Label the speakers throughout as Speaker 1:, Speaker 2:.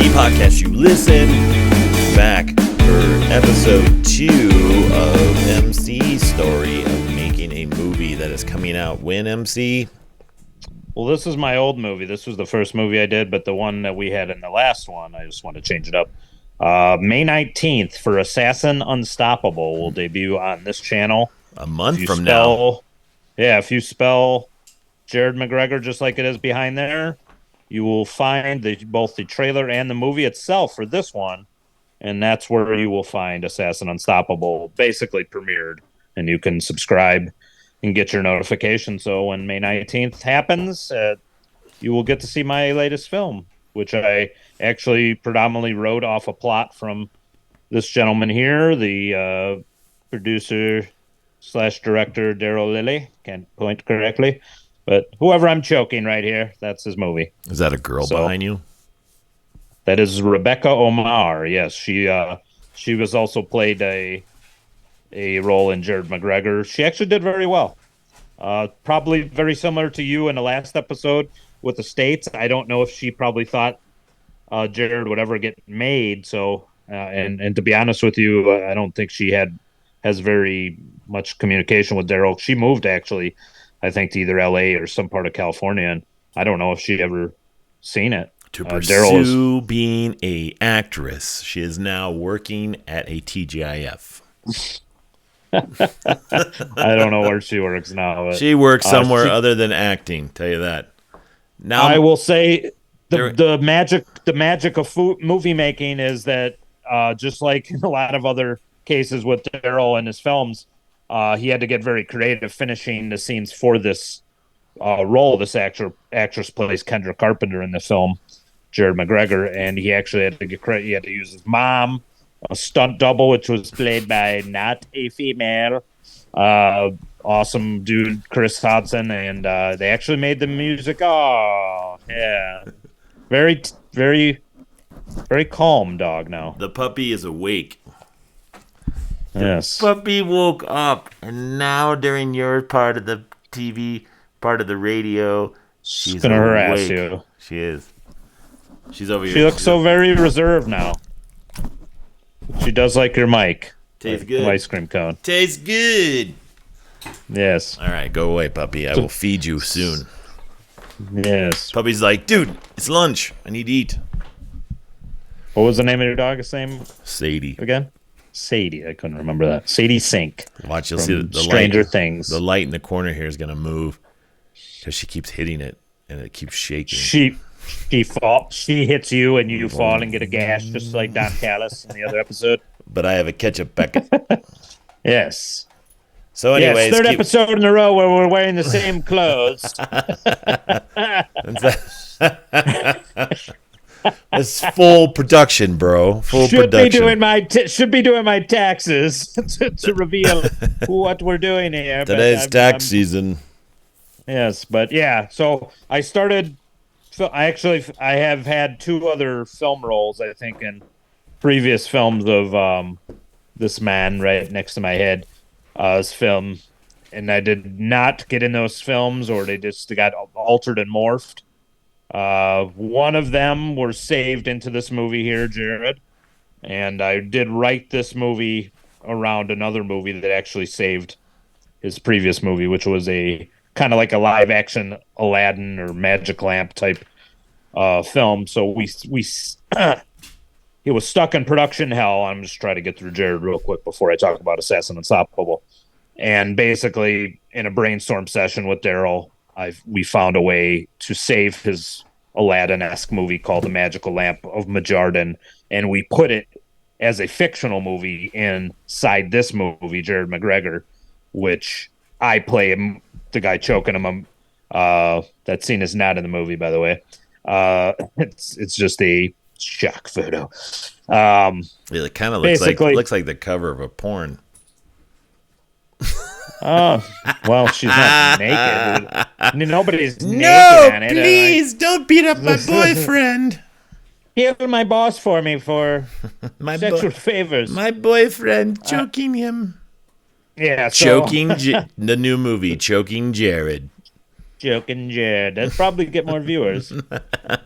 Speaker 1: any podcast you listen. Back for episode 2 of MC's story of making a movie that is coming out when, MC?
Speaker 2: Well, this is my old movie. This was the first movie I did, but the one that we had in the last one, I just want to change it up. May 19th for Assassin Unstoppable will debut on this channel.
Speaker 1: A month from now.
Speaker 2: Yeah, if you spell Jarryd McGregor just like it is behind there, you will find both the trailer and the movie itself for this one, and that's where you will find Assassin Unstoppable basically premiered, and you can subscribe and get your notification. So when May 19th happens, you will get to see my latest film, which I actually predominantly wrote off a plot from this gentleman here, the producer / director Daryl Lilly. Can't point correctly, but whoever I'm choking right here, that's his movie.
Speaker 1: Is that a girl behind you?
Speaker 2: That is Rebecca Omar. Yes, she was also played a role in Jarryd McGregor. She actually did very well. Probably very similar to you in the last episode with the States. I don't know if she probably thought Jarryd would ever get made. So, and to be honest with you, I don't think she has very much communication with Daryl. She moved actually, I think, to either LA or some part of California, and I don't know if she ever seen it.
Speaker 1: To pursue being a actress, she is now working at a TGIF.
Speaker 2: I don't know where she works now. But,
Speaker 1: she works somewhere other than acting. Tell you that. Now
Speaker 2: I will say the magic of movie making is that just like in a lot of other cases with Daryl and his films, he had to get very creative finishing the scenes for this role. This actress plays Kendra Carpenter in the film, Jarryd McGregor, and he actually had to get credit. He had to use his mom, a stunt double, which was played by not a female, awesome dude Chris Hodson, and they actually made the music. Oh, yeah, very, very, very calm dog now.
Speaker 1: The puppy is awake.
Speaker 2: Yes.
Speaker 1: The puppy woke up, and now during your part of the TV, part of the radio, she's
Speaker 2: gonna
Speaker 1: awake.
Speaker 2: harass you.
Speaker 1: She is. She's over here.
Speaker 2: She looks so very reserved now. She does like your mic.
Speaker 1: Tastes good.
Speaker 2: Ice cream cone.
Speaker 1: Tastes good.
Speaker 2: Yes.
Speaker 1: All right, go away, puppy. I will feed you soon.
Speaker 2: Yes.
Speaker 1: Puppy's like, dude, it's lunch. I need to eat.
Speaker 2: What was the name of your dog?
Speaker 1: Sadie.
Speaker 2: Again? Sadie. I couldn't remember that. Sadie Sink.
Speaker 1: Watch, you'll see the
Speaker 2: Stranger
Speaker 1: light,
Speaker 2: Things.
Speaker 1: The light in the corner here is going to move because she keeps hitting it, and it keeps shaking.
Speaker 2: She hits you, and you fall and get a gash, just like Don Callis in the other episode.
Speaker 1: But I have a ketchup bucket.
Speaker 2: Yes.
Speaker 1: So anyways.
Speaker 2: Yes, third episode in a row where we're wearing the same clothes.
Speaker 1: It's full production, bro. Full
Speaker 2: should
Speaker 1: production.
Speaker 2: Should be doing my taxes to reveal what we're doing here.
Speaker 1: Today's tax season.
Speaker 2: Yes, but yeah. So I started. I have had 2 other film roles, I think, in previous films of this man right next to my head. His film, and I did not get in those films, or they just got altered and morphed. One of them were saved into this movie here, Jarryd, and I did write this movie around another movie that actually saved his previous movie, which was a kind of like a live action Aladdin or Magic Lamp type film. So it was stuck in production hell. I'm just trying to get through Jarryd real quick before I talk about Assassin Unstoppable. And basically, in a brainstorm session with Daryl, we found a way to save his Aladdin-esque movie called The Magical Lamp of Majardin, and we put it as a fictional movie inside this movie, Jarryd McGregor, which I play the guy choking him. That scene is not in the movie, by the way. It's just a shock photo.
Speaker 1: It kind of looks like the cover of a porn.
Speaker 2: Oh, well, she's not naked. Nobody's naked on it.
Speaker 1: No, please, don't beat up my boyfriend.
Speaker 2: Kill my boss for me for
Speaker 1: my
Speaker 2: sexual favors.
Speaker 1: My boyfriend choking him.
Speaker 2: Yeah,
Speaker 1: Choking the new movie, Choking Jarryd.
Speaker 2: Joking Jed. That'd probably get more viewers.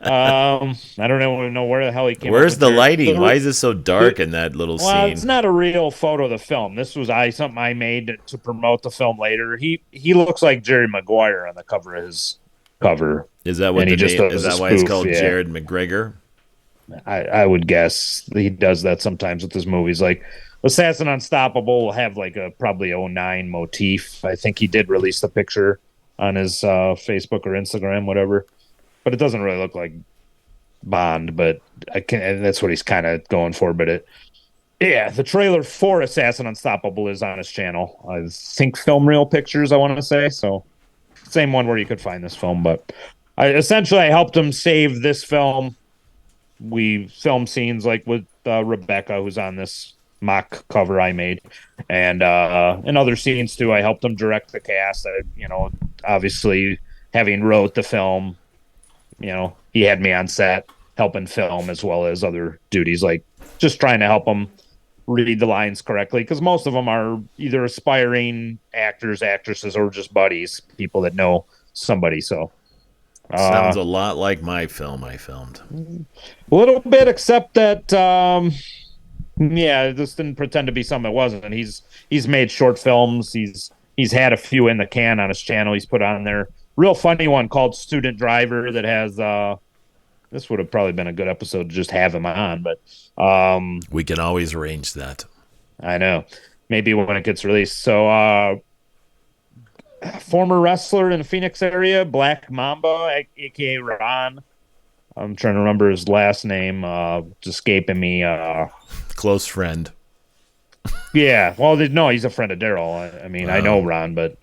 Speaker 2: I don't even know where the hell he came up
Speaker 1: Where's
Speaker 2: with
Speaker 1: the
Speaker 2: Jarryd.
Speaker 1: lighting? Why is it so dark in that little
Speaker 2: Well, it's
Speaker 1: scene?
Speaker 2: not a real photo of the film. This was something I made to promote the film later. He looks like Jerry Maguire on the cover of his cover,
Speaker 1: Is that what
Speaker 2: and
Speaker 1: the
Speaker 2: he just
Speaker 1: name? Is
Speaker 2: does a
Speaker 1: that why it's
Speaker 2: spoof.
Speaker 1: called
Speaker 2: Yeah,
Speaker 1: Jarryd McGregor?
Speaker 2: I would guess he does that sometimes with his movies. Like Assassin Unstoppable will have like a probably '09 motif. I think he did release the picture on his Facebook or Instagram, whatever. But it doesn't really look like Bond. But I can. That's what he's kind of going for. But yeah, the trailer for Assassin Unstoppable is on his channel. I think Film Reel Pictures. I want to say so. Same one where you could find this film, but I helped him save this film. We filmed scenes like with Rebecca, who's on this mock cover I made, and other scenes too. I helped him direct the cast. Obviously having wrote the film, he had me on set helping film as well as other duties, like just trying to help him read the lines correctly because most of them are either aspiring actors, actresses, or just buddies, people that know somebody. So
Speaker 1: Sounds
Speaker 2: uh,
Speaker 1: a lot like my film I filmed.
Speaker 2: a little bit, except that yeah, this didn't pretend to be something it wasn't. He's made short films. He's had a few in the can on his channel. He's put on there. Real funny one called Student Driver that has this would have probably been a good episode to just have him on, but
Speaker 1: We can always arrange that.
Speaker 2: I know. Maybe when it gets released. So former wrestler in the Phoenix area, Black Mamba, aka Ron. I'm trying to remember his last name. It's escaping me.
Speaker 1: Close friend.
Speaker 2: Yeah. Well, no, he's a friend of Daryl. I mean, I know Ron, but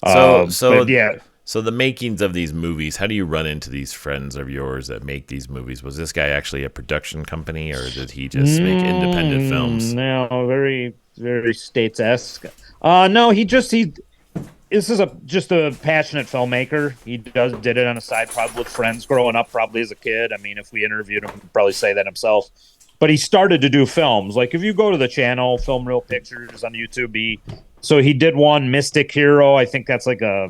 Speaker 1: So so
Speaker 2: but yeah.
Speaker 1: so the makings of these movies, how do you run into these friends of yours that make these movies? Was this guy actually a production company or did he just make independent films?
Speaker 2: No, very very states esque. No, he this is just a passionate filmmaker. He did it on a side, probably with friends growing up, probably as a kid. I mean, if we interviewed him, he'd probably say that himself. But he started to do films. Like if you go to the channel, Film Real Pictures on YouTube, he did one Mystic Hero. I think that's like I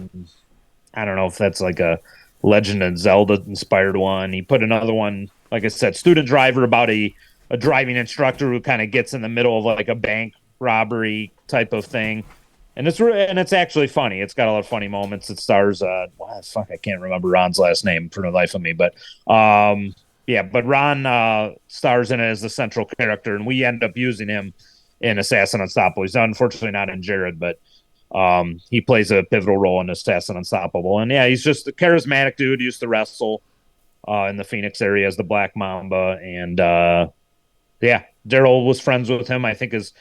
Speaker 2: don't know if that's like a Legend of Zelda inspired one. He put another one, like I said, Student Driver, about a driving instructor who kind of gets in the middle of like a bank robbery type of thing. And it's actually funny. It's got a lot of funny moments. It stars fuck, I can't remember Ron's last name for the life of me, but yeah, but Ron stars in it as the central character, and we end up using him in Assassin Unstoppable. He's unfortunately not in Jarryd, but he plays a pivotal role in Assassin Unstoppable. And yeah, he's just a charismatic dude. He used to wrestle in the Phoenix area as the Black Mamba, and yeah, Daryl was friends with him. I think his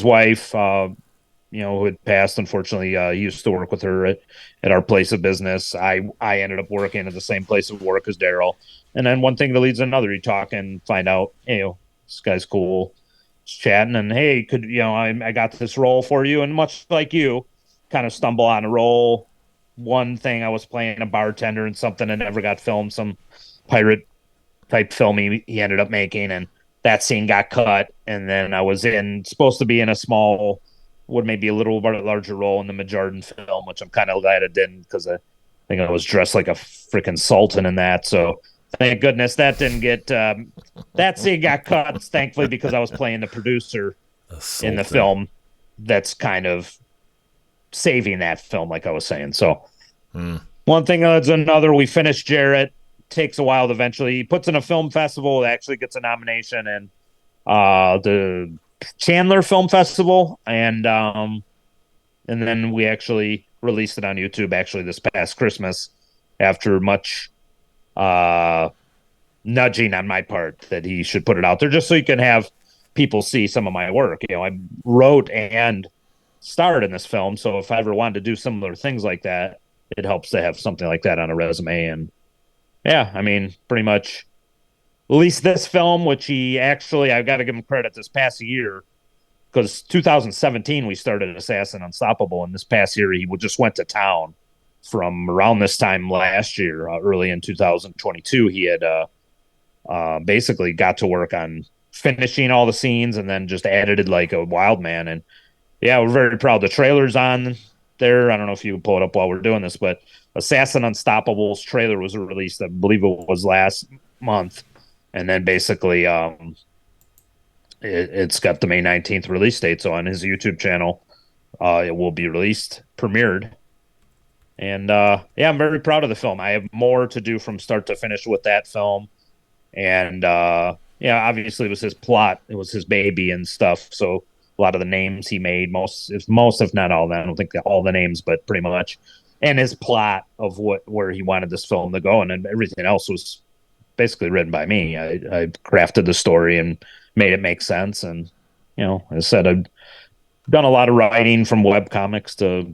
Speaker 2: wife, who had passed, unfortunately, he used to work with her at our place of business. I ended up working at the same place of work as Daryl, and then one thing that leads to another. You talk and find out, this guy's cool. Just chatting, and hey, I got this role for you, and much like you, kind of stumble on a role. One thing, I was playing a bartender in something that never got filmed, some pirate type film he ended up making, and that scene got cut. And then I was supposed to be in a small, would maybe a little bit larger role in the Majordan film, which I'm kind of glad it didn't because I think I was dressed like a freaking sultan in that. So thank goodness that didn't get that scene got cut, thankfully, because I was playing the producer in the film. That's kind of saving that film, like I was saying. So one thing adds another. We finished Jarryd. Takes a while to eventually. He puts in a film festival that actually gets a nomination, and the Chandler Film Festival, and then we actually released it on YouTube actually this past Christmas after much nudging on my part that he should put it out there just so you can have people see some of my work. I wrote and starred in this film, so if I ever wanted to do similar things like that, it helps to have something like that on a resume. And yeah, I mean, pretty much at least this film, which I've got to give him credit this past year, because 2017 we started Assassin Unstoppable, and this past year he just went to town. From around this time last year, early in 2022, he had basically got to work on finishing all the scenes and then just edited like a wild man. And yeah, we're very proud. The trailer's on there. I don't know if you can pull it up while we're doing this, but Assassin Unstoppable's trailer was released. I believe it was last month, and then basically, it's got the May 19th release date. So on his YouTube channel, it will be released, premiered. And yeah, I'm very proud of the film. I have more to do from start to finish with that film. And yeah, obviously it was his plot, it was his baby and stuff. So a lot of the names he made, most if not all of them, I don't think all the names, but pretty much, and his plot of where he wanted this film to go, and then everything else was basically written by me. I crafted the story and made it make sense. And as I said, I've done a lot of writing from web comics to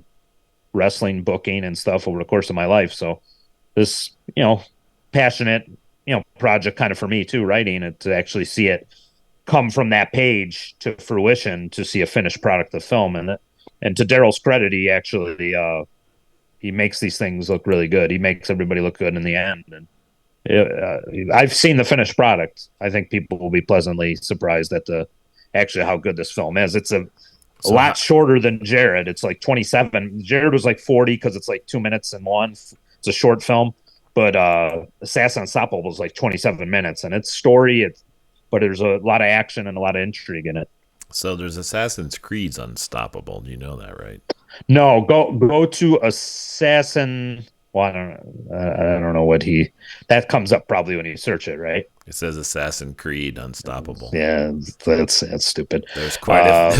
Speaker 2: wrestling booking and stuff over the course of my life. So this, passionate, project kind of for me too, writing it, to actually see it come from that page to fruition, to see a finished product of film. And to Daryl's credit, he actually he makes these things look really good. He makes everybody look good in the end. And I've seen the finished product. I think people will be pleasantly surprised at actually how good this film is. It's a lot shorter than Jarryd. It's like 27. Jarryd was like 40 because it's like 2 minutes and one. It's a short film. But Assassin Unstoppable was like 27 minutes, and it's story. But there's a lot of action and a lot of intrigue in it.
Speaker 1: So there's Assassin's Creed's Unstoppable. You know that, right?
Speaker 2: No, go to Assassin. Well, I don't know what that comes up probably when you search it, right?
Speaker 1: It says Assassin's Creed Unstoppable.
Speaker 2: Yeah, that's stupid.
Speaker 1: There's quite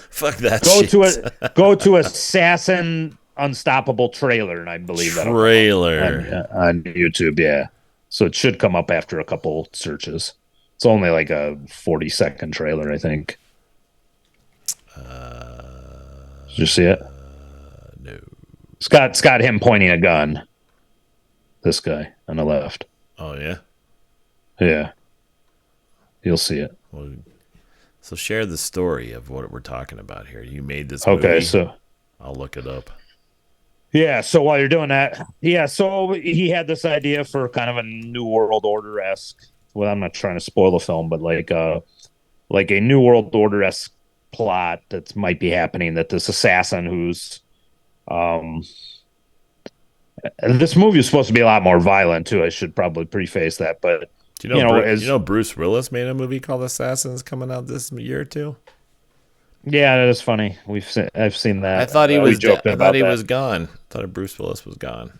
Speaker 1: fuck that.
Speaker 2: Go to Assassin Unstoppable trailer, and I believe that on YouTube. Yeah, so it should come up after a couple searches. It's only like a 40-second trailer, I think. Did you see it?
Speaker 1: No.
Speaker 2: It's got him pointing a gun. This guy on the left.
Speaker 1: Oh yeah.
Speaker 2: Yeah. You'll see it.
Speaker 1: Well, so share the story of what we're talking about here. You made this movie.
Speaker 2: Okay, so
Speaker 1: I'll look it up.
Speaker 2: Yeah, so while you're doing that, so he had this idea for kind of a New World Order-esque. Well, I'm not trying to spoil the film, but like a New World Order-esque plot that might be happening. That this assassin who's, this movie is supposed to be a lot more violent too. I should probably preface that, but
Speaker 1: do you know Bruce Willis made a movie called Assassins coming out this year too?
Speaker 2: Yeah, that is funny. I've seen that.
Speaker 1: I thought he was. I thought he was gone. I thought Bruce Willis was gone.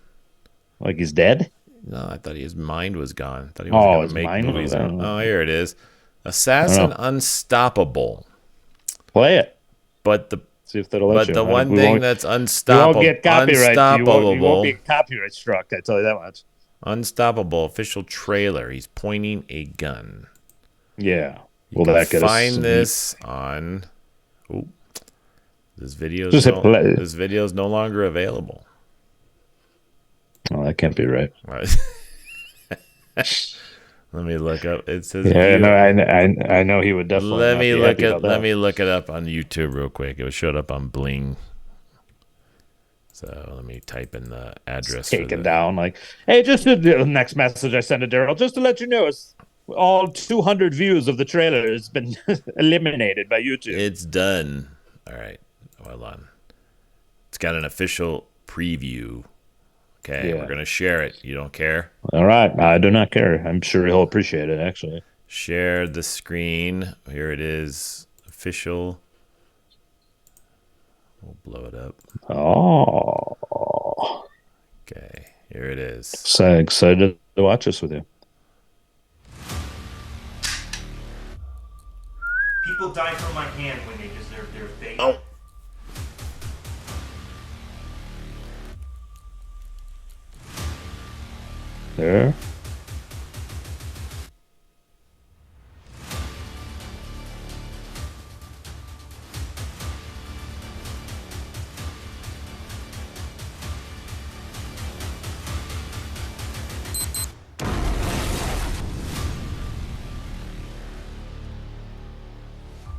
Speaker 2: Like he's dead?
Speaker 1: No, I thought his mind was gone. I thought he was going to make movies. Oh, here it is. Assassin Unstoppable.
Speaker 2: Play it.
Speaker 1: See if that'll let you. But the one thing that's
Speaker 2: unstoppable. You won't get copyright. You won't get copyright struck. I tell you that much.
Speaker 1: Unstoppable official trailer. He's pointing a gun.
Speaker 2: Yeah.
Speaker 1: Well, that can find this on. Oh, this video is no longer available.
Speaker 2: Well, that can't be right.
Speaker 1: Right. Let me look up. It says.
Speaker 2: Yeah, no, I know he would definitely.
Speaker 1: Let me look it up on YouTube real quick. It showed up on Bling. So let me type in the address.
Speaker 2: Taken down, like, hey, just the next message I sent to Daryl, just to let you know, it's all 200 views of the trailer has been eliminated by YouTube.
Speaker 1: It's done. All right, hold on. It's got an official preview. Okay, yeah. We're going to share it. You don't care?
Speaker 2: All right. I do not care. I'm sure he'll appreciate it, actually.
Speaker 1: Share the screen. Here it is. Official. We'll blow it up.
Speaker 2: Oh.
Speaker 1: Okay, here it is.
Speaker 2: So excited to watch this with you.
Speaker 3: People die from my hand when they deserve their fate.
Speaker 1: Oh.
Speaker 2: There.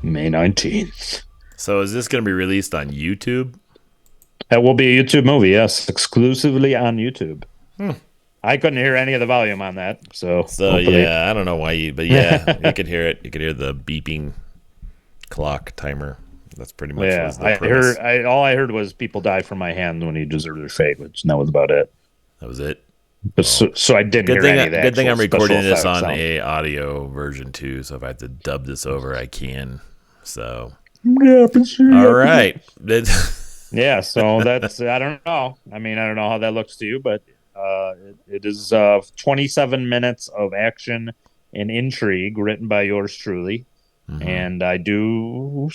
Speaker 2: May 19th.
Speaker 1: So is this going to be released on YouTube?
Speaker 2: That will be a YouTube movie, yes. Exclusively on YouTube. I couldn't hear any of the volume on that. So
Speaker 1: yeah, I don't know why but yeah, you could hear it. You could hear the beeping clock timer. That's pretty much
Speaker 2: Yeah,
Speaker 1: was the premise.
Speaker 2: all I heard was people die from my hand when you deserve their fate, which that was about it.
Speaker 1: That was it.
Speaker 2: But
Speaker 1: Well,
Speaker 2: so I didn't hear any of the
Speaker 1: good thing
Speaker 2: actual
Speaker 1: I'm
Speaker 2: special
Speaker 1: recording this
Speaker 2: effects
Speaker 1: on
Speaker 2: sound.
Speaker 1: a audio version too, so if I have to dub this over, I can. So,
Speaker 2: Yeah, for sure.
Speaker 1: all right.
Speaker 2: Yeah, so that's I don't know. I mean, I don't know how that looks to you, but it is 27 minutes of action and intrigue written by yours truly.
Speaker 1: Mhm.
Speaker 2: And I do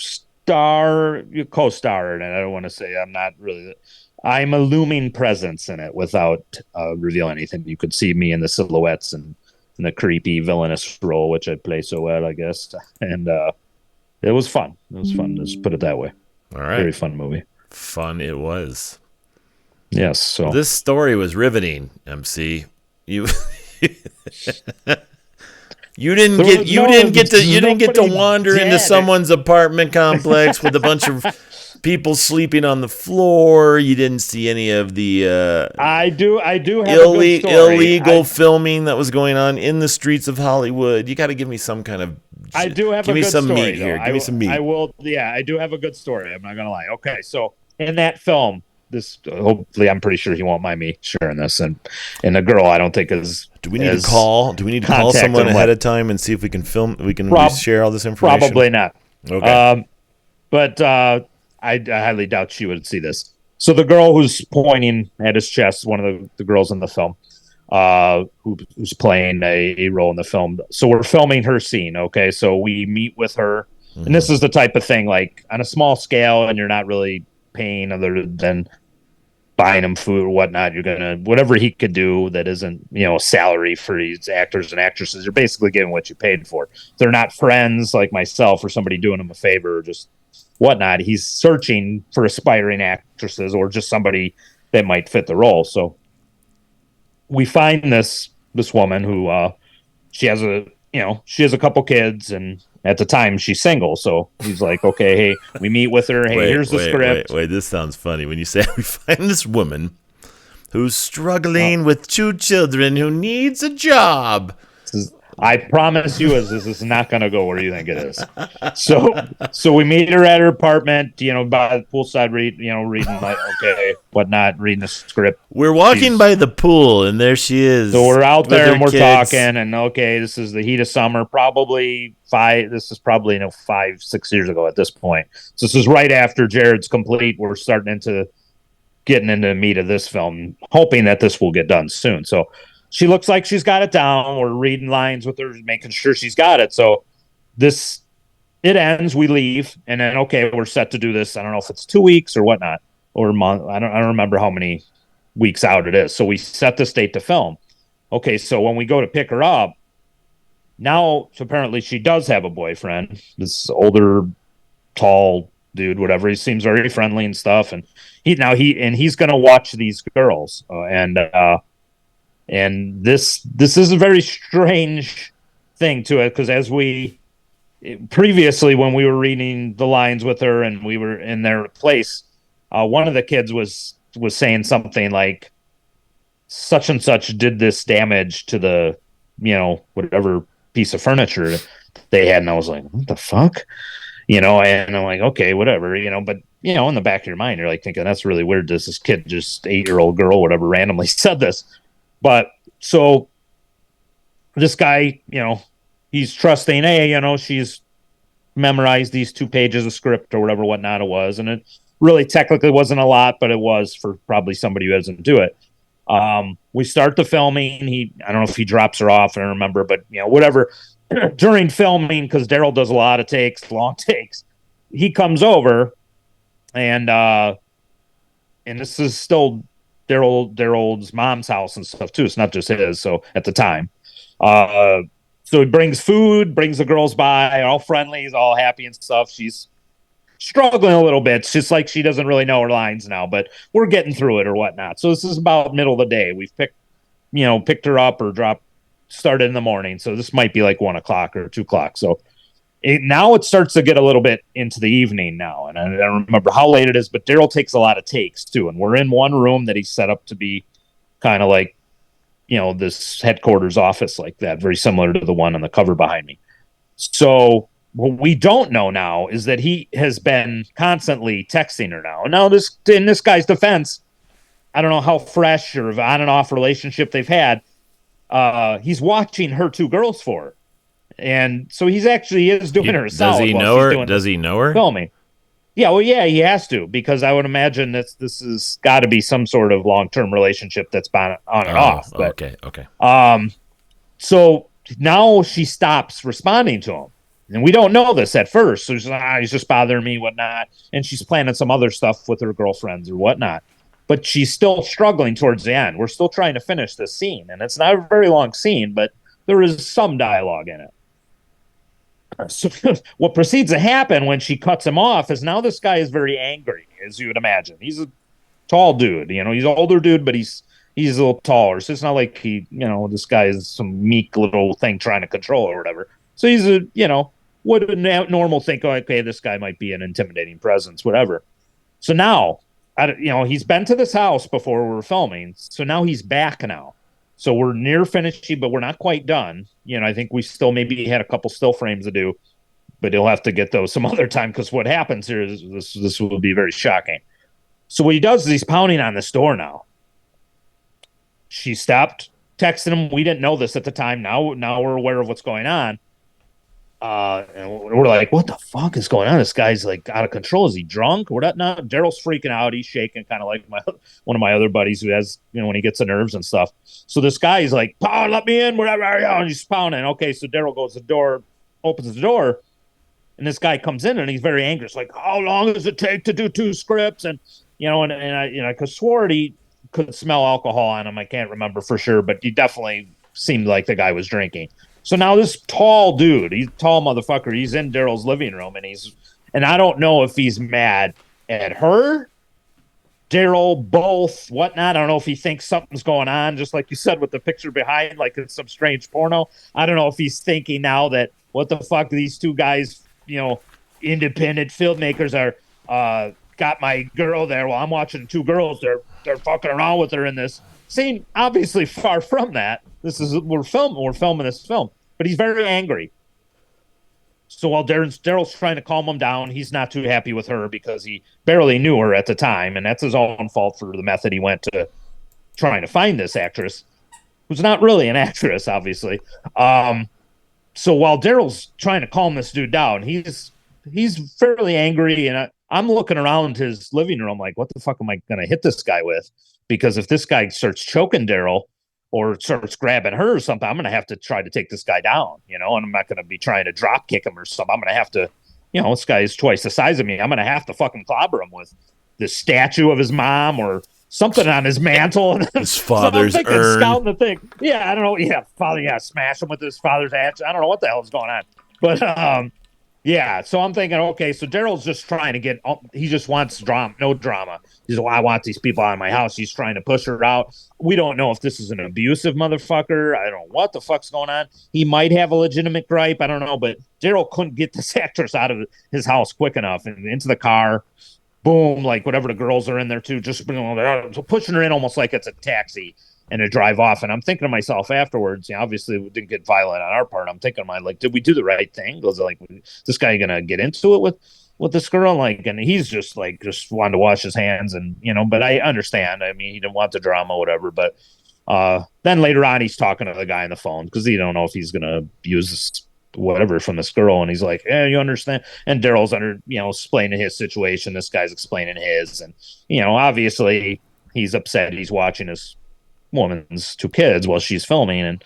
Speaker 2: co-star in it. I don't want to say I'm not really. I'm a looming presence in it without revealing anything. You could see me in the silhouettes and in the creepy villainous role, which I play so well, I guess. And it was fun. It was fun. Let's put it that way.
Speaker 1: All right.
Speaker 2: Very fun movie.
Speaker 1: Fun it was.
Speaker 2: Yes. So
Speaker 1: Well, this story was riveting, MC. You you didn't get to wander into someone's apartment complex with a bunch of people sleeping on the floor. You didn't see any of the
Speaker 2: I do have a good story.
Speaker 1: illegal filming that was going on in the streets of Hollywood. You got to give me some kind of.
Speaker 2: I do have
Speaker 1: give
Speaker 2: a
Speaker 1: me
Speaker 2: good
Speaker 1: some
Speaker 2: story,
Speaker 1: meat here.
Speaker 2: though.
Speaker 1: Give me some meat.
Speaker 2: I will. Yeah, I do have a good story. I'm not gonna lie. Okay, so in that film, this hopefully I'm pretty sure he won't mind me sharing this, and the girl I don't think is.
Speaker 1: Do we need to call? Do we need to call someone ahead of time and see if we can film? We can share all this information.
Speaker 2: Probably not.
Speaker 1: Okay.
Speaker 2: But I highly doubt she would see this. So the girl who's pointing at his chest, one of the girls in the film, who's playing a role in the film. So we're filming her scene. Okay, so we meet with her, and this is the type of thing like on a small scale, and you're not really paying other than buying him food or whatnot. You're gonna whatever he could do that isn't salary for these actors and actresses. You're basically getting what you paid for. They're not friends like myself or somebody doing him a favor or just whatnot. He's searching for aspiring actresses or just somebody that might fit the role. So we find this woman who she has a couple kids, and at the time she's single. So he's like, okay, hey, we meet with her. Hey, here's the script.
Speaker 1: Wait, this sounds funny. When you say we find this woman who's struggling with 2 children who needs a job.
Speaker 2: I promise you, this is not going to go where you think it is. So we meet her at her apartment, by the poolside, reading reading the script.
Speaker 1: We're walking by the pool, and there she is.
Speaker 2: So we're out there and we're talking, and okay, this is the heat of summer, probably 5-6 years ago at this point. So this is right after Jarryd's complete. We're getting into the meat of this film, hoping that this will get done soon. So she looks like she's got it down. We're reading lines with her, making sure she's got it. So it ends, we leave, and then, okay, we're set to do this. I don't know if it's 2 weeks or whatnot, or a month. I don't remember how many weeks out it is. So we set this date to film. Okay, so when we go to pick her up, now apparently she does have a boyfriend, this older, tall dude, whatever. He seems very friendly and stuff. And he's going to watch these girls. And this is a very strange thing to it, because as previously when we were reading the lines with her and we were in their place, one of the kids was saying something like such and such did this damage to the whatever piece of furniture they had, and I was like, what the fuck, and I'm like, okay, whatever, but in the back of your mind you're like thinking that's really weird. This kid, just 8-year-old girl, whatever, randomly said this. But so this guy, he's trusting, hey, she's memorized these 2 pages of script or whatnot it was. And it really technically wasn't a lot, but it was for probably somebody who doesn't do it. We start the filming. I don't know if he drops her off, I don't remember, but whatever. During filming, because Daryl does a lot of long takes, he comes over and this is still Daryl's mom's house and stuff too. It's not just his. So at the time, so he brings food, brings the girls by, all friendly, he's all happy and stuff. She's struggling a little bit. It's just like she doesn't really know her lines now, but we're getting through it or whatnot. So this is about middle of the day. We've picked her up or started in the morning. So this might be like 1 o'clock or 2 o'clock. So now it starts to get a little bit into the evening now, and I don't remember how late it is, but Daryl takes a lot of takes too, and we're in one room that he's set up to be kind of like this headquarters office like that, very similar to the one on the cover behind me. So what we don't know now is that he has been constantly texting her now. Now, in this guy's defense, I don't know how fresh or on and off relationship they've had. He's watching her two girls for her. And so he is doing her a solid.
Speaker 1: Does he know her? Does he know her?
Speaker 2: Filming. Yeah, well, yeah, he has to, because I would imagine this has got to be some sort of long-term relationship that's been on and off. But,
Speaker 1: okay.
Speaker 2: So now she stops responding to him. And we don't know this at first. So she's like, he's just bothering me, whatnot. And she's planning some other stuff with her girlfriends or whatnot. But she's still struggling towards the end. We're still trying to finish this scene. And it's not a very long scene, but there is some dialogue in it. So what proceeds to happen when she cuts him off is now this guy is very angry, as you would imagine. He's a tall dude. He's an older dude, but he's a little taller. So it's not like this guy is some meek little thing trying to control or whatever. So he's what a normal think, okay, this guy might be an intimidating presence, whatever. So now, he's been to this house before we were filming. So now he's back now. So we're near finishing, but we're not quite done. I think we still maybe had a couple still frames to do, but he'll have to get those some other time, because what happens here is this will be very shocking. So what he does is he's pounding on this door now. She stopped texting him. We didn't know this at the time. Now we're aware of what's going on. And we're like, what the fuck is going on? This guy's like out of control. Is he drunk? We're not. Daryl's freaking out. He's shaking, kind of like one of my other buddies who has, when he gets the nerves and stuff. So this guy is like, let me in, whatever. And he's pounding. Okay, so Daryl goes to the door, opens the door, and this guy comes in and he's very angry. It's like, how long does it take to do 2 scripts? And I could swore he could smell alcohol on him. I can't remember for sure, but he definitely seemed like the guy was drinking. So now this tall dude, he's a tall motherfucker, he's in Daryl's living room, and I don't know if he's mad at her, Daryl, both, whatnot. I don't know if he thinks something's going on, just like you said with the picture behind, like it's some strange porno. I don't know if he's thinking now that, what the fuck, these two guys, independent filmmakers are got my girl there while I'm watching 2 girls. They're fucking around with her in this scene. Obviously, far from that. We're filming this film. But he's very angry. So while Daryl's trying to calm him down, he's not too happy with her because he barely knew her at the time, and that's his own fault for the method he went to trying to find this actress, who's not really an actress, obviously. So while Daryl's trying to calm this dude down, he's fairly angry, and I'm looking around his living room like, what the fuck am I going to hit this guy with? Because if this guy starts choking Daryl, or starts grabbing her or something, I'm going to have to try to take this guy down, and I'm not going to be trying to drop kick him or something. I'm going to have to, this guy is twice the size of me. I'm going to have to fucking clobber him with the statue of his mom or something on his mantle.
Speaker 1: His father's
Speaker 2: so
Speaker 1: urn.
Speaker 2: Scouting the thing. Yeah, I don't know. Yeah, smash him with his father's axe. I don't know what the hell is going on. But, yeah, so I'm thinking, okay, so Daryl's just trying to he just wants drama, no drama. He's like, I want these people out of my house. He's trying to push her out. We don't know if this is an abusive motherfucker. I don't know what the fuck's going on. He might have a legitimate gripe. I don't know, but Daryl couldn't get this actress out of his house quick enough and into the car. Boom, like whatever the girls are in there too, just pushing her in almost like it's a taxi and to drive off. And I'm thinking to myself afterwards, obviously we didn't get violent on our part. I'm thinking, did we do the right thing? Was like, this guy going to get into it with this girl? And he's just wanted to wash his hands and, but I understand. I mean, he didn't want the drama, whatever. But then later on, he's talking to the guy on the phone because he don't know if he's going to use this whatever from this girl. And he's like, you understand? And Daryl's explaining his situation. This guy's explaining his. And, obviously he's upset. He's watching his woman's 2 kids while she's filming and,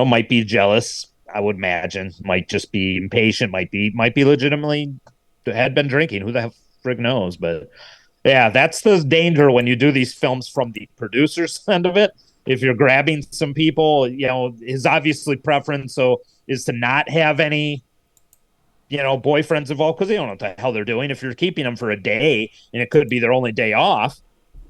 Speaker 2: might be jealous. I would imagine might just be impatient, might be legitimately had been drinking. Who the frig knows? But yeah, that's the danger when you do these films from the producer's end of it. If you're grabbing some people, his obviously preference is to not have any, boyfriends involved because they don't know what the hell they're doing. If you're keeping them for a day and it could be their only day off,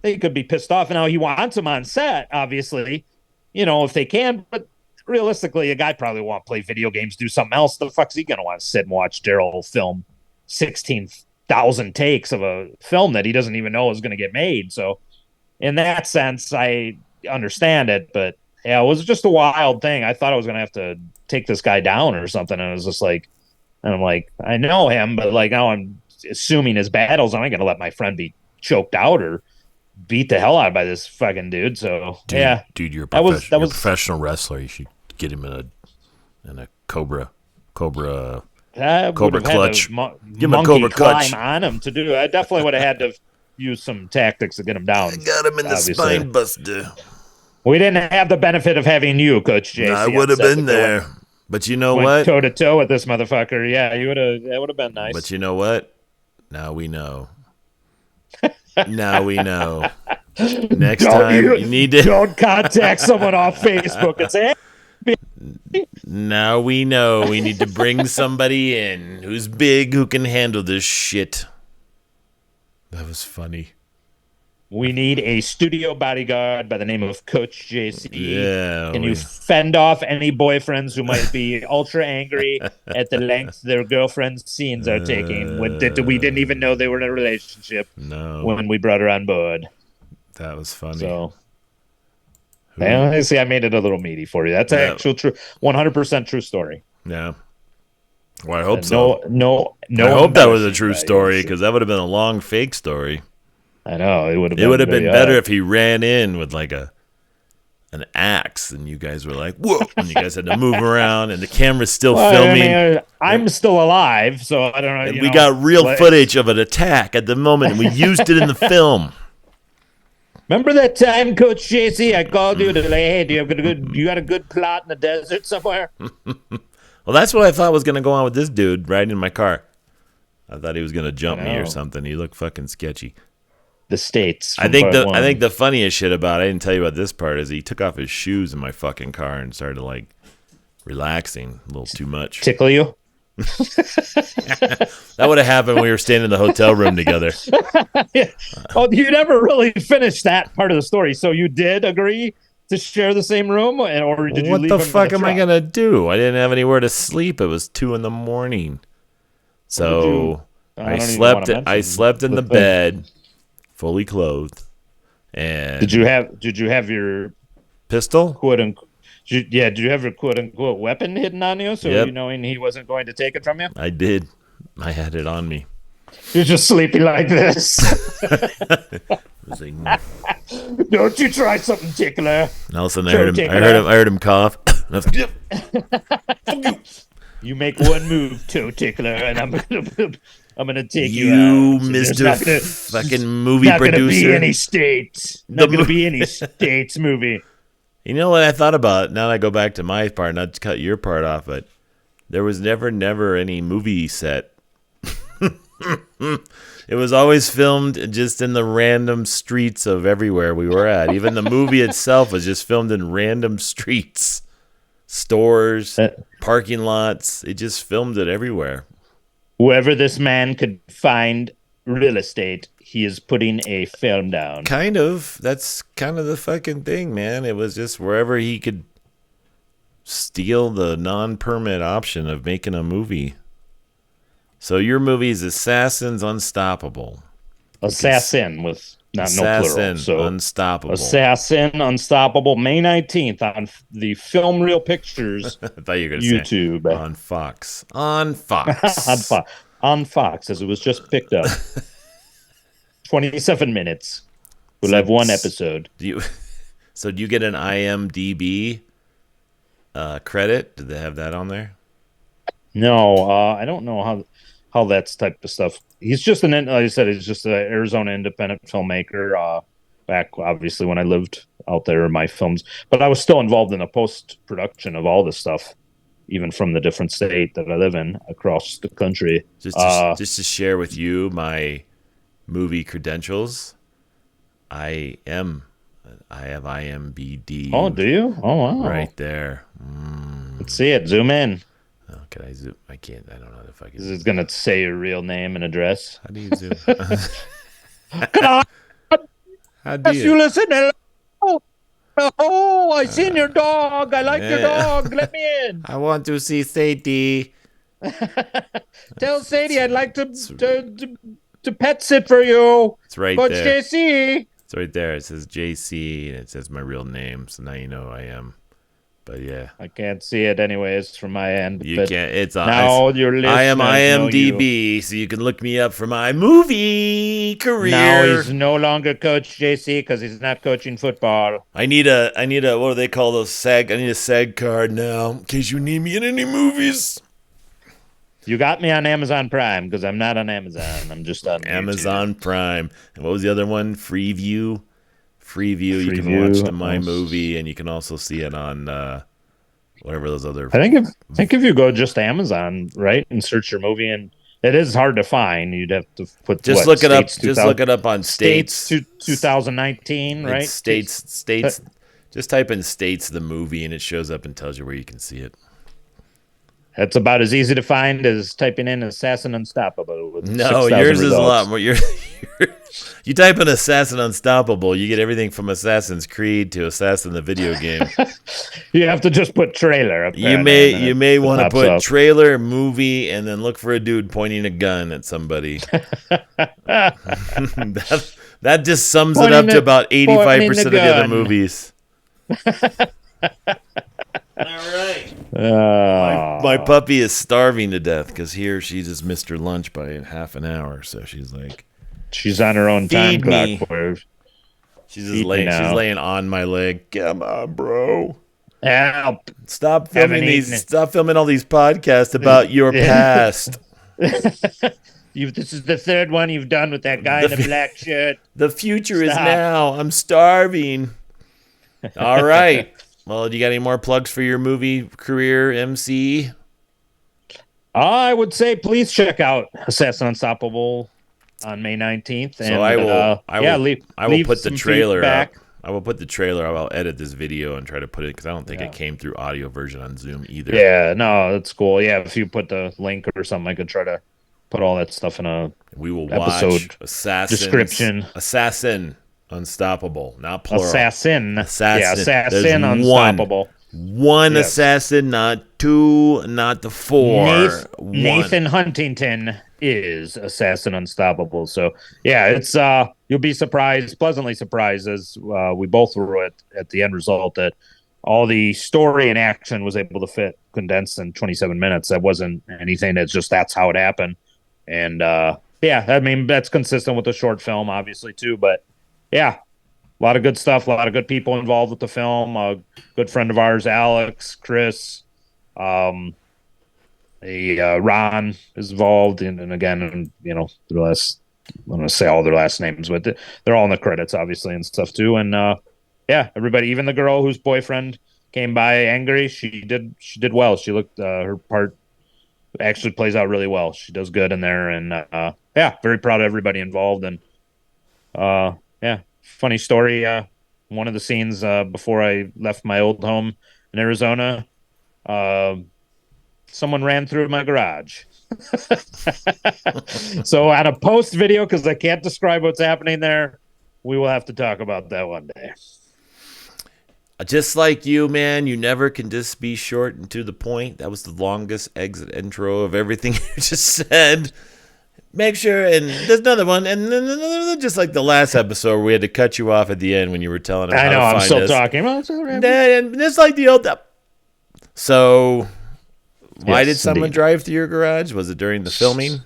Speaker 2: they could be pissed off. And now he wants them on set, obviously, if they can. But realistically, a guy probably won't play video games, do something else. The fuck's he going to want to sit and watch Daryl film 16,000 takes of a film that he doesn't even know is going to get made? So in that sense, I understand it. But yeah, it was just a wild thing. I thought I was going to have to take this guy down or something. And it was just like, And I'm like, I know him, but like now I'm assuming his battles. I'm not gonna let my friend be choked out or beat the hell out by this fucking dude. So yeah,
Speaker 1: dude, you're a
Speaker 2: that was
Speaker 1: professional wrestler. You should get him in a cobra
Speaker 2: I
Speaker 1: cobra
Speaker 2: would have
Speaker 1: clutch.
Speaker 2: had to
Speaker 1: Give him a
Speaker 2: monkey
Speaker 1: cobra
Speaker 2: climb
Speaker 1: clutch.
Speaker 2: on him to do it. I definitely would have had to use some tactics to get him down.
Speaker 1: Got him in the
Speaker 2: obviously.
Speaker 1: spine buster.
Speaker 2: We didn't have the benefit of having you, Coach JC.
Speaker 1: I would have been there. But you know what?
Speaker 2: Toe to toe with this motherfucker. Yeah, you would have. That would have been nice.
Speaker 1: But you know what? Now we know. Now we know. Next time you need to
Speaker 2: don't contact someone off Facebook and say,
Speaker 1: now we know we need to bring somebody in who's big, who can handle this shit. That was funny.
Speaker 2: we need a studio bodyguard by the name of Coach JC.
Speaker 1: Yeah.
Speaker 2: Can you fend off any boyfriends who might be ultra angry at the length their girlfriend's scenes are taking? We didn't even know they were in a relationship when we brought her on board.
Speaker 1: That was funny.
Speaker 2: So, yeah, see, I made it a little meaty for you. That's an actual true, 100% true story.
Speaker 1: Yeah. Well, I hope so.
Speaker 2: No.
Speaker 1: I hope that was a true story, because that would have been a long fake story.
Speaker 2: I know it would have.
Speaker 1: It would have been better if he ran in with like an axe, and you guys were like, "Whoa!" and you guys had to move around, and the camera's still filming.
Speaker 2: I mean, I'm still alive, so I don't know.
Speaker 1: And we got real footage of an attack at the moment, and we used it in the film.
Speaker 2: Remember that time, Coach JC? I called you to say, "Hey, you got a good plot in the desert somewhere?"
Speaker 1: Well, that's what I thought was going to go on with this dude riding in my car. I thought he was going to jump me or something. He looked fucking sketchy.
Speaker 2: The States.
Speaker 1: I think the funniest shit about it, I didn't tell you about this part, is he took off his shoes in my fucking car and started like relaxing a little too much.
Speaker 2: Tickle you?
Speaker 1: That would have happened when we were staying in the hotel room together.
Speaker 2: Yeah. Oh, you never really finished that part of the story. So you did agree to share the same room, or did you leave him in the truck?
Speaker 1: What the fuck am I gonna do? I didn't have anywhere to sleep. It was 2 a.m. So I slept in the bed, fully clothed. And
Speaker 2: did you have your
Speaker 1: pistol?
Speaker 2: Quote unquote. Did you have your quote unquote weapon hidden on you, so you knowing he wasn't going to take it from you?
Speaker 1: I did. I had it on me.
Speaker 2: You're just sleeping like this. Don't you try something, tickler?
Speaker 1: And all of a sudden, I heard him cough. And I was like,
Speaker 2: you make one move, toe tickler, and I'm gonna take you
Speaker 1: out.
Speaker 2: So
Speaker 1: Mr. fucking movie producer.
Speaker 2: Not gonna be any states. Not gonna be any states movie.
Speaker 1: You know what I thought about? Now that I go back to my part, not to cut your part off, but there was never any movie set. It was always filmed just in the random streets of everywhere we were at. Even the movie itself was just filmed in random streets, stores, parking lots. It just filmed it everywhere.
Speaker 2: Whoever this man could find real estate, he is putting a film down.
Speaker 1: Kind of. That's kind of the fucking thing, man. It was just wherever he could steal the non-permit option of making a movie. So your movie is Assassin's Unstoppable.
Speaker 2: Assassin with no plural. So
Speaker 1: Unstoppable.
Speaker 2: Assassin Unstoppable, May 19th on the Film Reel Pictures
Speaker 1: I thought you were going to
Speaker 2: YouTube.
Speaker 1: Say on Fox. On Fox.
Speaker 2: on Fox, as it was just picked up. 27 minutes. We'll have one episode.
Speaker 1: Do you get an IMDb credit? Did they have that on there?
Speaker 2: No, I don't know how that's type of stuff. He's just like I said, he's just an Arizona independent filmmaker. Back obviously when I lived out there in my films, but I was still involved in the post production of all this stuff, even from the different state that I live in across the country.
Speaker 1: Just to share with you my movie credentials. I have IMDb.
Speaker 2: Oh, do you? Oh, wow!
Speaker 1: Right there.
Speaker 2: Let's see it. Zoom in.
Speaker 1: Oh, can I zoom? I can't. I don't know if I can.
Speaker 2: Is it going to say your real name and address?
Speaker 1: How do you zoom?
Speaker 2: How do you listen? Oh, I seen your dog. I like your dog. Let me in.
Speaker 1: I want to see Sadie.
Speaker 2: Tell Sadie I'd like to pet sit for you.
Speaker 1: It's right
Speaker 2: Coach
Speaker 1: there.
Speaker 2: JC.
Speaker 1: It's right there. It says JC and it says my real name. So now you know who I am. But yeah,
Speaker 2: I can't see it anyways from my end.
Speaker 1: you
Speaker 2: but
Speaker 1: can't. It's on.
Speaker 2: now your listeners
Speaker 1: I am
Speaker 2: know you.
Speaker 1: IMDb, so you can look me up for my movie career.
Speaker 2: Now he's no longer Coach JC because he's not coaching football.
Speaker 1: I need a. What do they call those SAG? I need a SAG card now in case you need me in any movies.
Speaker 2: You got me on Amazon Prime because I'm not on Amazon. I'm just on
Speaker 1: Amazon
Speaker 2: YouTube.
Speaker 1: Prime. And what was the other one? Freeview. You can
Speaker 2: Freeview.
Speaker 1: watch my movie, and you can also see it on whatever those other.
Speaker 2: I think if you go just Amazon, right, and search your movie, and it is hard to find. You'd have to put
Speaker 1: Look it up.
Speaker 2: States
Speaker 1: Just look it up on States.
Speaker 2: 2019, right?
Speaker 1: States. Just type in States the movie, and it shows up and tells you where you can see it.
Speaker 2: That's about as easy to find as typing in Assassin Unstoppable. With
Speaker 1: No,
Speaker 2: 6,000
Speaker 1: yours is a
Speaker 2: results.
Speaker 1: lot more. You type in Assassin Unstoppable, you get everything from Assassin's Creed to Assassin the video game.
Speaker 2: You have to just put trailer up there.
Speaker 1: You may want to
Speaker 2: pops
Speaker 1: put
Speaker 2: up.
Speaker 1: trailer, movie, and then look for a dude pointing a gun at somebody. that just sums it up to about 85% of the other
Speaker 2: gun.
Speaker 1: movies. All right.
Speaker 2: Oh.
Speaker 1: My puppy is starving to death because he or she just missed her lunch by half an hour. So she's like,
Speaker 2: She's on her own time
Speaker 1: Feed me.
Speaker 2: clock.
Speaker 1: she's just
Speaker 2: Feed me
Speaker 1: laying. She's
Speaker 2: now.
Speaker 1: laying on my leg. Come on, bro.
Speaker 2: Help.
Speaker 1: Stop
Speaker 2: Haven't
Speaker 1: filming
Speaker 2: eaten it.
Speaker 1: Stop filming all these podcasts about your past.
Speaker 2: This is the third one you've done with that guy in the black shirt.
Speaker 1: The future is
Speaker 2: Stop.
Speaker 1: now. I'm starving. All right. Well, do you got any more plugs for your movie career, MC?
Speaker 2: I would say please check out Assassin Unstoppable on May 19th.
Speaker 1: So
Speaker 2: and,
Speaker 1: I will
Speaker 2: leave
Speaker 1: put the
Speaker 2: some
Speaker 1: trailer
Speaker 2: feedback.
Speaker 1: up. I will put the trailer up. I'll edit this video and try to put it because I don't think it came through audio version on Zoom either.
Speaker 2: Yeah, no, that's cool. Yeah, if you put the link or something, I could try to put all that stuff in a
Speaker 1: We will
Speaker 2: episode
Speaker 1: watch
Speaker 2: description.
Speaker 1: Assassin Unstoppable, not plural.
Speaker 2: Assassin.
Speaker 1: Assassin.
Speaker 2: Yeah, Assassin
Speaker 1: There's
Speaker 2: Unstoppable.
Speaker 1: One
Speaker 2: Yes.
Speaker 1: assassin, not two, not the four. One.
Speaker 2: Nathan Huntington is Assassin Unstoppable. So yeah, it's you'll be pleasantly surprised, as we both were at the end result, that all the story and action was able to fit condensed in 27 minutes. That wasn't anything that's how it happened. And yeah, I mean that's consistent with the short film, obviously too. But yeah, a lot of good stuff, a lot of good people involved with the film. A good friend of ours, Alex, Chris, Ron is involved, and again, you know, I'm going to say all their last names, but they're all in the credits, obviously, and stuff too. And yeah, everybody, even the girl whose boyfriend came by angry, she did well. She looked her part actually plays out really well. She does good in there, and yeah, very proud of everybody involved. And yeah, funny story. One of the scenes before I left my old home in Arizona, someone ran through my garage. So on a post video, because I can't describe what's happening there, we will have to talk about that one day.
Speaker 1: Just like you, man, you never can just be short and to the point. That was the longest exit intro of everything you just said. Make sure, and there's another one, and then just like the last episode where we had to cut you off at the end when you were telling us
Speaker 2: I
Speaker 1: how
Speaker 2: know,
Speaker 1: to
Speaker 2: I'm
Speaker 1: find
Speaker 2: still
Speaker 1: us.
Speaker 2: talking. Well, it's all right.
Speaker 1: And just like the old. So, why
Speaker 2: Yes,
Speaker 1: did someone
Speaker 2: indeed.
Speaker 1: drive through your garage? Was it during the filming?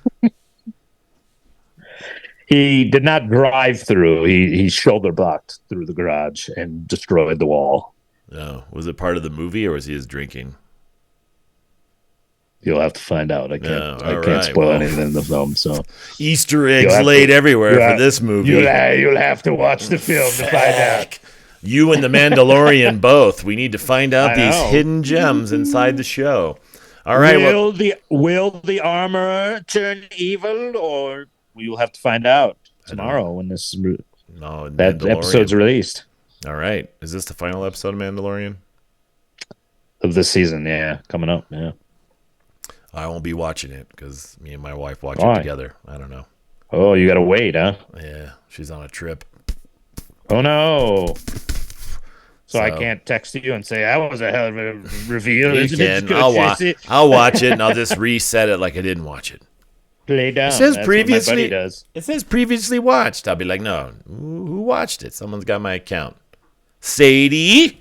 Speaker 2: He did not drive through. He shoulder blocked through the garage and destroyed the wall.
Speaker 1: No. Was it part of the movie, or was he just drinking?
Speaker 2: You'll have to find out. I can't.
Speaker 1: No,
Speaker 2: I
Speaker 1: all
Speaker 2: can't
Speaker 1: right,
Speaker 2: spoil
Speaker 1: well.
Speaker 2: anything in the film. So
Speaker 1: Easter eggs
Speaker 2: have
Speaker 1: laid
Speaker 2: to-
Speaker 1: everywhere
Speaker 2: you'll
Speaker 1: for this movie.
Speaker 2: you'll have to watch the film to find out.
Speaker 1: Heck. You and the Mandalorian both. We need to find out
Speaker 2: I
Speaker 1: these
Speaker 2: know.
Speaker 1: hidden gems inside the show. All right. Well,
Speaker 2: Will the armor turn evil, or we'll have to find out tomorrow when
Speaker 1: no,
Speaker 2: that
Speaker 1: Mandalorian.
Speaker 2: episode's released
Speaker 1: All right. Is this the final episode of Mandalorian?
Speaker 2: of this season? Yeah, coming up. Yeah.
Speaker 1: I won't be watching it because me and my wife watch
Speaker 2: Why?
Speaker 1: it together. I don't know.
Speaker 2: Oh, you got to wait, huh?
Speaker 1: Yeah, she's on a trip.
Speaker 2: Oh no. So I
Speaker 1: So-
Speaker 2: can't text you and say that was a hell of a reveal.
Speaker 1: You
Speaker 2: Isn't it,
Speaker 1: can.
Speaker 2: Coach JC?
Speaker 1: I'll watch it and I'll just reset it like I didn't watch it.
Speaker 2: Play down.
Speaker 1: It says
Speaker 2: That's
Speaker 1: previously.
Speaker 2: What my buddy does.
Speaker 1: It says previously watched. I'll be like, no, who watched it? Someone's got my account. Sadie.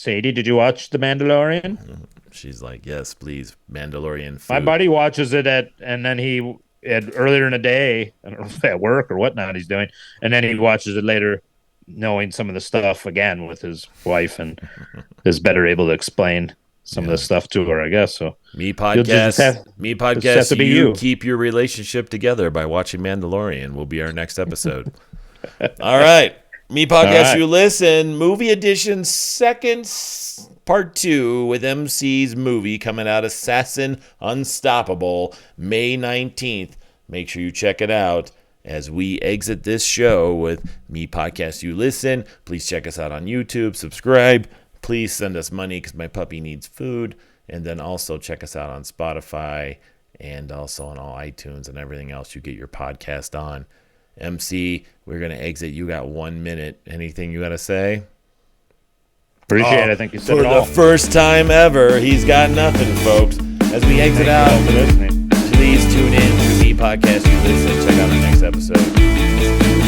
Speaker 2: Sadie, did you watch The Mandalorian?
Speaker 1: She's like, yes, please, Mandalorian food.
Speaker 2: My buddy watches it and then he earlier in the day, I don't know if at work or whatnot he's doing, and then he watches it later, knowing some of the stuff again with his wife, and is better able to explain some of the stuff to her, I guess. So
Speaker 1: Me podcast,
Speaker 2: has to be you.
Speaker 1: keep your relationship together by watching Mandalorian will be our next episode. All right. Me podcast,
Speaker 2: right.
Speaker 1: you listen. Movie edition, part 2 with MC's movie coming out, Assassin Unstoppable, May 19th. Make sure you check it out as we exit this show with Me podcast, you listen. Please check us out on YouTube, subscribe. Please send us money because my puppy needs food. And then also check us out on Spotify and also on all iTunes and everything else you get your podcast on. MC, we're going to exit. You got 1 minute. Anything you got to say?
Speaker 2: Appreciate it. I think you said
Speaker 1: for
Speaker 2: it all.
Speaker 1: the first time ever, he's got nothing, folks. As we exit out,
Speaker 2: Thank you all for listening.
Speaker 1: please tune in to Me Podcast You Listen. Check out the next episode.